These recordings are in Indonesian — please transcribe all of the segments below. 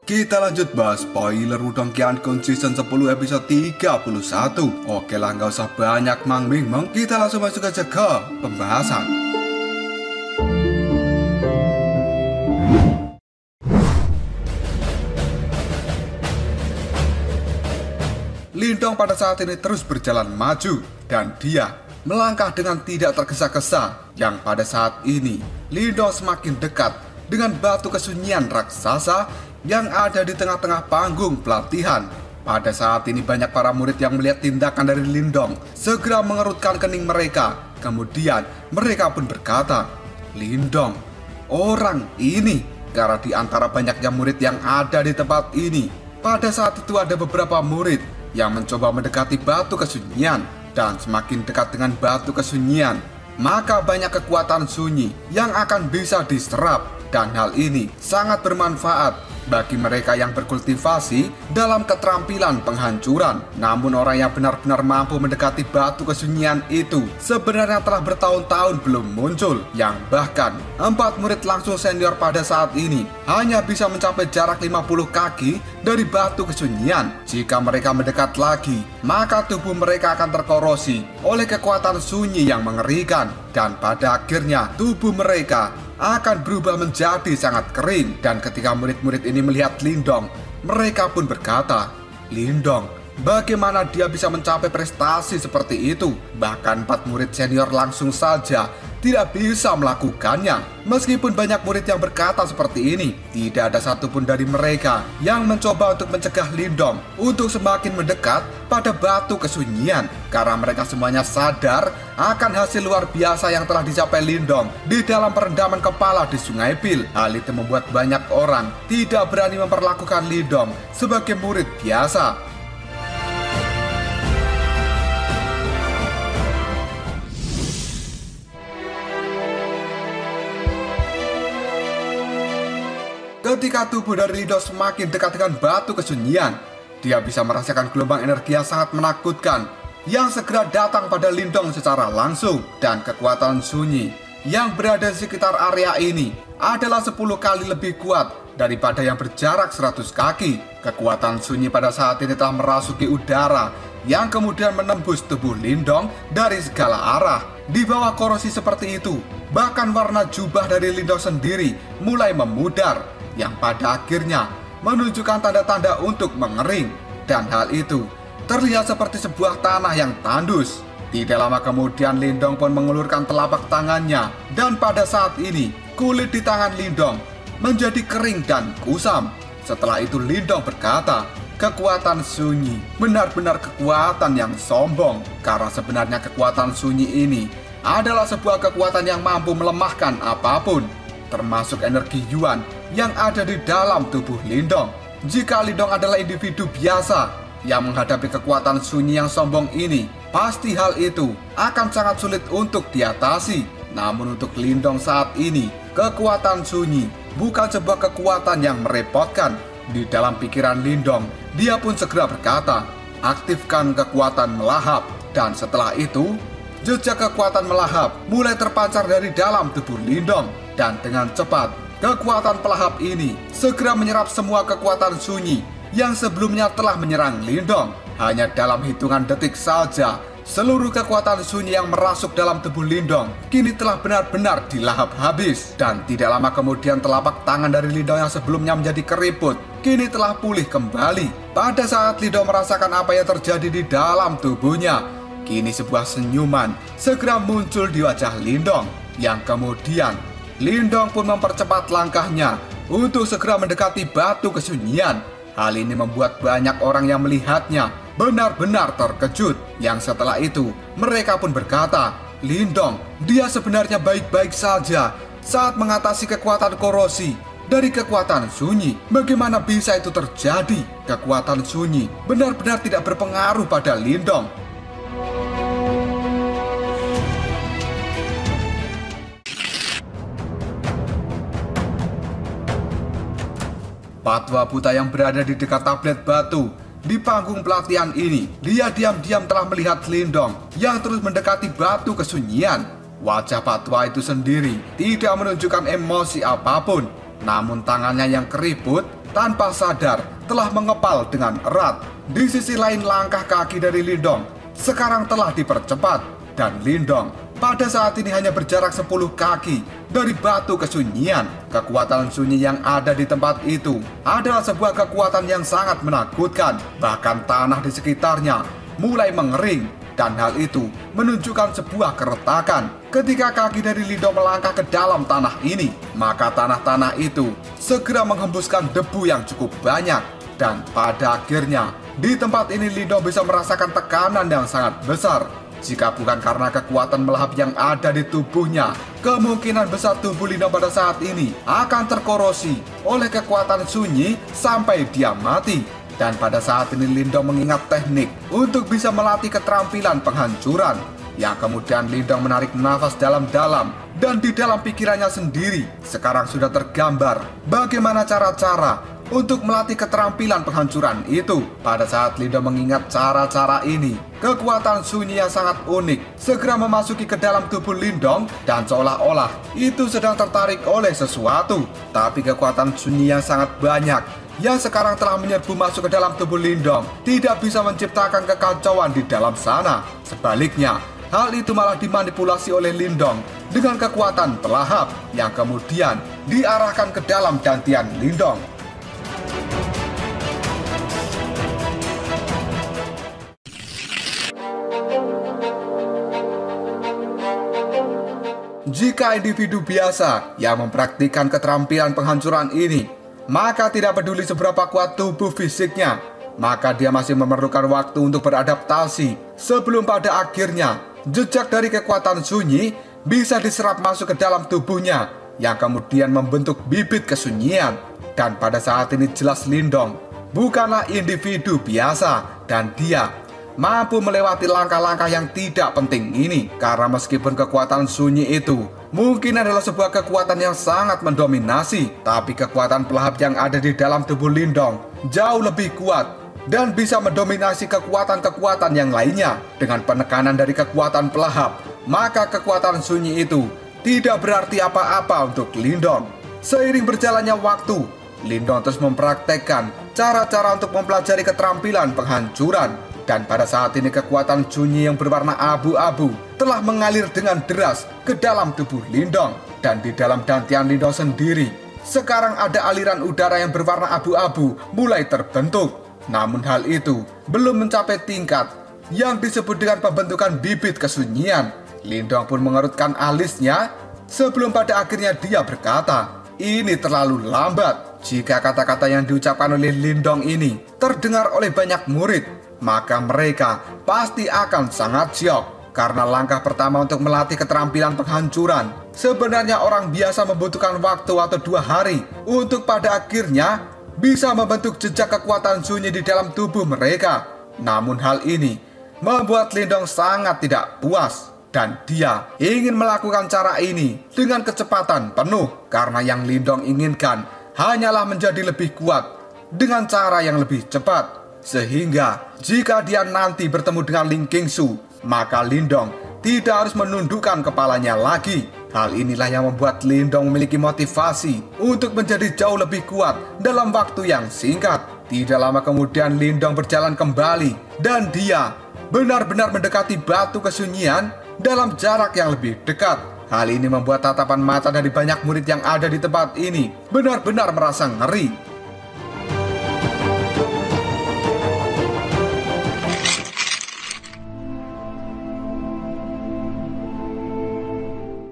Kita lanjut bahas spoiler Wudong Qiankun season 10 episode 31. Oke lah, nggak usah banyak mang-ming-meng, kita langsung masuk aja ke pembahasan. Lindong pada saat ini terus berjalan maju dan dia melangkah dengan tidak tergesa-gesa. Yang pada saat ini Lindong semakin dekat dengan batu kesunyian raksasa yang ada di tengah-tengah panggung pelatihan. Pada saat ini banyak para murid yang melihat tindakan dari Lindong segera mengerutkan kening mereka. Kemudian mereka pun berkata, "Lindong, orang ini." Karena di antara banyaknya murid yang ada di tempat ini, pada saat itu ada beberapa murid yang mencoba mendekati batu kesunyian. Dan semakin dekat dengan batu kesunyian, maka banyak kekuatan sunyi yang akan bisa diserap. Dan hal ini sangat bermanfaat bagi mereka yang berkultivasi dalam keterampilan penghancuran. Namun orang yang benar-benar mampu mendekati batu kesunyian itu sebenarnya telah bertahun-tahun belum muncul. Yang bahkan 4 murid langsung senior pada saat ini hanya bisa mencapai jarak 50 kaki dari batu kesunyian. Jika mereka mendekat lagi, maka tubuh mereka akan terkorosi oleh kekuatan sunyi yang mengerikan. Dan pada akhirnya tubuh mereka akan berubah menjadi sangat kering. Dan ketika murid-murid ini melihat Lindong, mereka pun berkata, "Lindong, bagaimana dia bisa mencapai prestasi seperti itu?" Bahkan 4 murid senior langsung saja tidak bisa melakukannya. Meskipun banyak murid yang berkata seperti ini, tidak ada satupun dari mereka yang mencoba untuk mencegah Lindong untuk semakin mendekat pada batu kesunyian. Karena mereka semuanya sadar akan hasil luar biasa yang telah dicapai Lindong di dalam perendaman kepala di Sungai Pil. Hal itu membuat banyak orang tidak berani memperlakukan Lindong sebagai murid biasa. Ketika tubuh dari Lindong semakin dekat dengan batu kesunyian, dia bisa merasakan gelombang energi yang sangat menakutkan yang segera datang pada Lindong secara langsung. Dan kekuatan sunyi yang berada di sekitar area ini adalah 10 kali lebih kuat daripada yang berjarak 100 kaki. Kekuatan sunyi pada saat ini telah merasuki udara yang kemudian menembus tubuh Lindong dari segala arah. Di bawah korosi seperti itu, bahkan warna jubah dari Lindong sendiri mulai memudar, yang pada akhirnya menunjukkan tanda-tanda untuk mengering. Dan hal itu terlihat seperti sebuah tanah yang tandus. Tidak lama kemudian Lindong pun mengulurkan telapak tangannya. Dan pada saat ini kulit di tangan Lindong menjadi kering dan kusam. Setelah itu Lindong berkata, "Kekuatan sunyi benar-benar kekuatan yang sombong." Karena sebenarnya kekuatan sunyi ini adalah sebuah kekuatan yang mampu melemahkan apapun, termasuk energi Yuan yang ada di dalam tubuh Lindong. Jika Lindong adalah individu biasa yang menghadapi kekuatan sunyi yang sombong ini, pasti hal itu akan sangat sulit untuk diatasi. Namun untuk Lindong saat ini, kekuatan sunyi bukan sebuah kekuatan yang merepotkan. Di dalam pikiran Lindong, dia pun segera berkata, "Aktifkan kekuatan melahap." Dan setelah itu, jejak kekuatan melahap mulai terpancar dari dalam tubuh Lindong. Dan dengan cepat, kekuatan pelahap ini segera menyerap semua kekuatan sunyi yang sebelumnya telah menyerang Lindong. Hanya dalam hitungan detik saja, seluruh kekuatan sunyi yang merasuk dalam tubuh Lindong kini telah benar-benar dilahap habis. Dan tidak lama kemudian telapak tangan dari Lindong yang sebelumnya menjadi keriput kini telah pulih kembali. Pada saat Lindong merasakan apa yang terjadi di dalam tubuhnya, kini sebuah senyuman segera muncul di wajah Lindong. Yang kemudian Lindong pun mempercepat langkahnya untuk segera mendekati batu kesunyian. Hal ini membuat banyak orang yang melihatnya benar-benar terkejut. Yang setelah itu mereka pun berkata, "Lindong, dia sebenarnya baik-baik saja saat mengatasi kekuatan korosi dari kekuatan sunyi. Bagaimana bisa itu terjadi? Kekuatan sunyi benar-benar tidak berpengaruh pada Lindong." Patwa Buta yang berada di dekat tablet batu di panggung pelatihan ini, dia diam-diam telah melihat Lindong yang terus mendekati batu kesunyian. Wajah Patwa itu sendiri tidak menunjukkan emosi apapun, namun tangannya yang keriput tanpa sadar telah mengepal dengan erat. Di sisi lain, langkah kaki dari Lindong sekarang telah dipercepat, dan Lindong pada saat ini hanya berjarak 10 kaki dari batu kesunyian. Kekuatan sunyi yang ada di tempat itu adalah sebuah kekuatan yang sangat menakutkan. Bahkan tanah di sekitarnya mulai mengering, dan hal itu menunjukkan sebuah keretakan. Ketika kaki dari Lindong melangkah ke dalam tanah ini, maka tanah-tanah itu segera menghembuskan debu yang cukup banyak. Dan pada akhirnya, di tempat ini Lindong bisa merasakan tekanan yang sangat besar. Jika bukan karena kekuatan melahap yang ada di tubuhnya, kemungkinan besar tubuh Lindong pada saat ini akan terkorosi oleh kekuatan sunyi sampai dia mati. Dan pada saat ini Lindong mengingat teknik untuk bisa melatih keterampilan penghancuran. Yang kemudian Lindong menarik nafas dalam-dalam, dan di dalam pikirannya sendiri sekarang sudah tergambar bagaimana cara-cara untuk melatih keterampilan penghancuran itu. Pada saat Lindong mengingat cara-cara ini, kekuatan sunyi yang sangat unik segera memasuki ke dalam tubuh Lindong, dan seolah-olah itu sedang tertarik oleh sesuatu. Tapi kekuatan sunyi yang sangat banyak yang sekarang telah menyerbu masuk ke dalam tubuh Lindong tidak bisa menciptakan kekacauan di dalam sana. Sebaliknya, hal itu malah dimanipulasi oleh Lindong dengan kekuatan pelahap yang kemudian diarahkan ke dalam dantian Lindong. Jika individu biasa yang mempraktikkan keterampilan penghancuran ini, maka tidak peduli seberapa kuat tubuh fisiknya, maka dia masih memerlukan waktu untuk beradaptasi sebelum pada akhirnya jejak dari kekuatan sunyi bisa diserap masuk ke dalam tubuhnya, yang kemudian membentuk bibit kesunyian. Dan pada saat ini jelas Lindong bukanlah individu biasa, dan dia mampu melewati langkah-langkah yang tidak penting ini. Karena meskipun kekuatan sunyi itu mungkin adalah sebuah kekuatan yang sangat mendominasi, tapi kekuatan pelahap yang ada di dalam tubuh Lindong jauh lebih kuat dan bisa mendominasi kekuatan-kekuatan yang lainnya. Dengan penekanan dari kekuatan pelahap, maka kekuatan sunyi itu tidak berarti apa-apa untuk Lindong. Seiring berjalannya waktu, Lindong terus mempraktekkan cara-cara untuk mempelajari keterampilan penghancuran. Dan pada saat ini kekuatan sunyi yang berwarna abu-abu telah mengalir dengan deras ke dalam tubuh Lindong. Dan di dalam dantian Lindong sendiri, sekarang ada aliran udara yang berwarna abu-abu mulai terbentuk. Namun hal itu belum mencapai tingkat yang disebut dengan pembentukan bibit kesunyian. Lindong pun mengerutkan alisnya sebelum pada akhirnya dia berkata, "Ini terlalu lambat." Jika kata-kata yang diucapkan oleh Lindong ini terdengar oleh banyak murid, maka mereka pasti akan sangat syok. Karena langkah pertama untuk melatih keterampilan penghancuran, sebenarnya orang biasa membutuhkan waktu atau 2 hari untuk pada akhirnya bisa membentuk jejak kekuatan sunyi di dalam tubuh mereka. Namun hal ini membuat Lindong sangat tidak puas, dan dia ingin melakukan cara ini dengan kecepatan penuh. Karena yang Lindong inginkan hanyalah menjadi lebih kuat dengan cara yang lebih cepat. Sehingga jika dia nanti bertemu dengan Ling Qingsu, maka Lindong tidak harus menundukkan kepalanya lagi. Hal inilah yang membuat Lindong memiliki motivasi untuk menjadi jauh lebih kuat dalam waktu yang singkat. Tidak lama kemudian Lindong berjalan kembali, dan dia benar-benar mendekati batu kesunyian dalam jarak yang lebih dekat. Hal ini membuat tatapan mata dari banyak murid yang ada di tempat ini benar-benar merasa ngeri.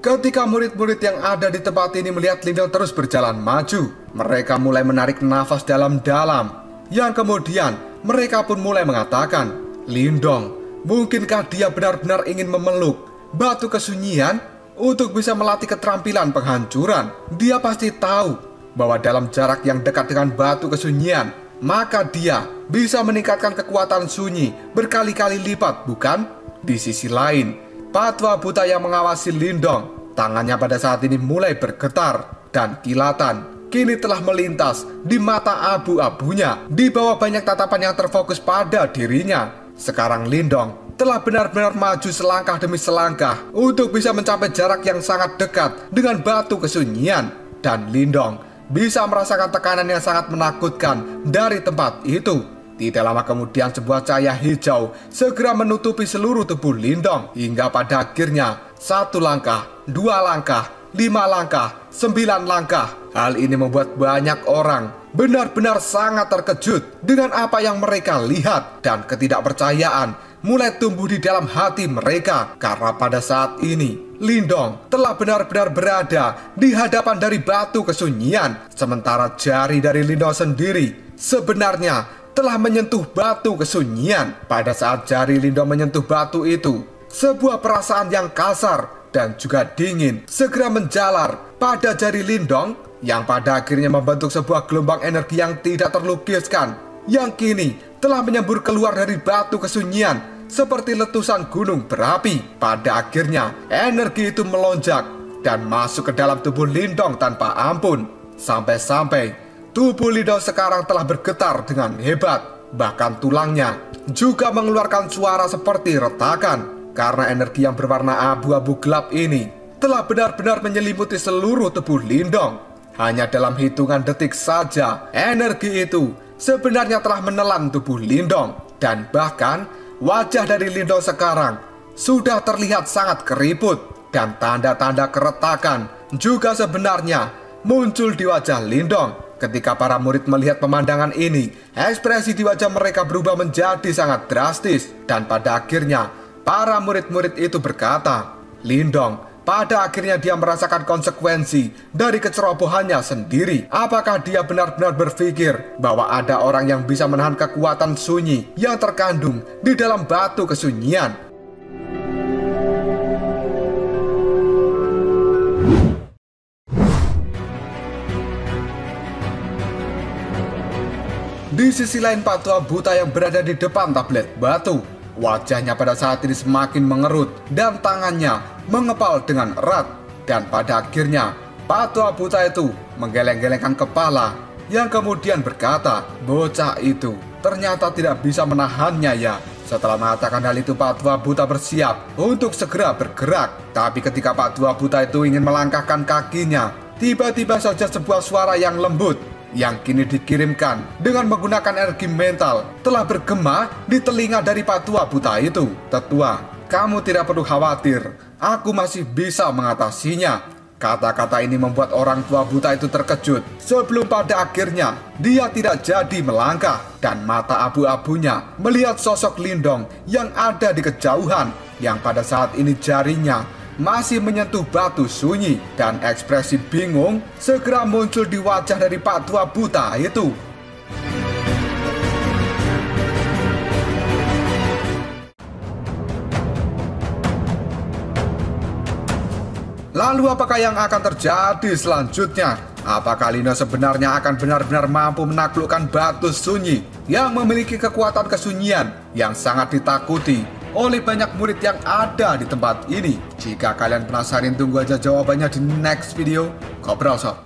Ketika murid-murid yang ada di tempat ini melihat Lindong terus berjalan maju, mereka mulai menarik nafas dalam-dalam. Yang kemudian mereka pun mulai mengatakan, "Lindong, mungkinkah dia benar-benar ingin memeluk batu kesunyian untuk bisa melatih keterampilan penghancuran? Dia pasti tahu bahwa dalam jarak yang dekat dengan batu kesunyian, maka dia bisa meningkatkan kekuatan sunyi berkali-kali lipat, bukan?" Di sisi lain, Patwa Buta yang mengawasi Lindong, tangannya pada saat ini mulai bergetar, dan kilatan kini telah melintas di mata abu-abunya. Di bawah banyak tatapan yang terfokus pada dirinya. Sekarang Lindong telah benar-benar maju selangkah demi selangkah untuk bisa mencapai jarak yang sangat dekat dengan batu kesunyian. Dan Lindong bisa merasakan tekanan yang sangat menakutkan dari tempat itu. Tidak lama kemudian sebuah cahaya hijau segera menutupi seluruh tubuh Lindong hingga pada akhirnya 1 langkah, 2 langkah, 5 langkah, 9 langkah. Hal ini membuat banyak orang benar-benar sangat terkejut dengan apa yang mereka lihat dan ketidakpercayaan mulai tumbuh di dalam hati mereka karena pada saat ini Lindong telah benar-benar berada di hadapan dari batu kesunyian, sementara jari dari Lindong sendiri sebenarnya telah menyentuh batu kesunyian. Pada saat jari Lindong menyentuh batu itu, sebuah perasaan yang kasar dan juga dingin segera menjalar pada jari Lindong yang pada akhirnya membentuk sebuah gelombang energi yang tidak terlukiskan yang kini telah menyembur keluar dari batu kesunyian seperti letusan gunung berapi. Pada akhirnya energi itu melonjak dan masuk ke dalam tubuh Lindong tanpa ampun, sampai-sampai tubuh Lindong sekarang telah bergetar dengan hebat. Bahkan tulangnya juga mengeluarkan suara seperti retakan karena energi yang berwarna abu-abu gelap ini telah benar-benar menyelimuti seluruh tubuh Lindong. Hanya dalam hitungan detik saja energi itu sebenarnya telah menelan tubuh Lindong. Dan bahkan wajah dari Lindong sekarang sudah terlihat sangat keriput dan tanda-tanda keretakan juga sebenarnya muncul di wajah Lindong. Ketika para murid melihat pemandangan ini, ekspresi di wajah mereka berubah menjadi sangat drastis. Dan pada akhirnya, para murid-murid itu berkata, Lindong, pada akhirnya dia merasakan konsekuensi dari kecerobohannya sendiri. Apakah dia benar-benar berpikir bahwa ada orang yang bisa menahan kekuatan sunyi yang terkandung di dalam batu kesunyian? Di sisi lain, Pak Tua Buta yang berada di depan tablet batu, wajahnya pada saat ini semakin mengerut dan tangannya mengepal dengan erat. Dan pada akhirnya Pak Tua Buta itu menggeleng-gelengkan kepala yang kemudian berkata, bocah itu ternyata tidak bisa menahannya ya. Setelah mengatakan hal itu, Pak Tua Buta bersiap untuk segera bergerak. Tapi ketika Pak Tua Buta itu ingin melangkahkan kakinya, tiba-tiba saja sebuah suara yang lembut yang kini dikirimkan dengan menggunakan energi mental telah bergema di telinga dari Pak Tua Buta itu. Tetua, kamu tidak perlu khawatir, aku masih bisa mengatasinya. Kata-kata ini membuat orang tua buta itu terkejut sebelum pada akhirnya dia tidak jadi melangkah dan mata abu-abunya melihat sosok Lindong yang ada di kejauhan yang pada saat ini jarinya masih menyentuh batu sunyi, dan ekspresi bingung segera muncul di wajah dari Pak Tua Buta itu. Lalu apakah yang akan terjadi selanjutnya? Apakah Lindong sebenarnya akan benar-benar mampu menaklukkan batu sunyi yang memiliki kekuatan kesunyian yang sangat ditakuti oleh banyak murid yang ada di tempat ini? Jika kalian penasaran, tunggu aja jawabannya di next video. Ngobrol sob.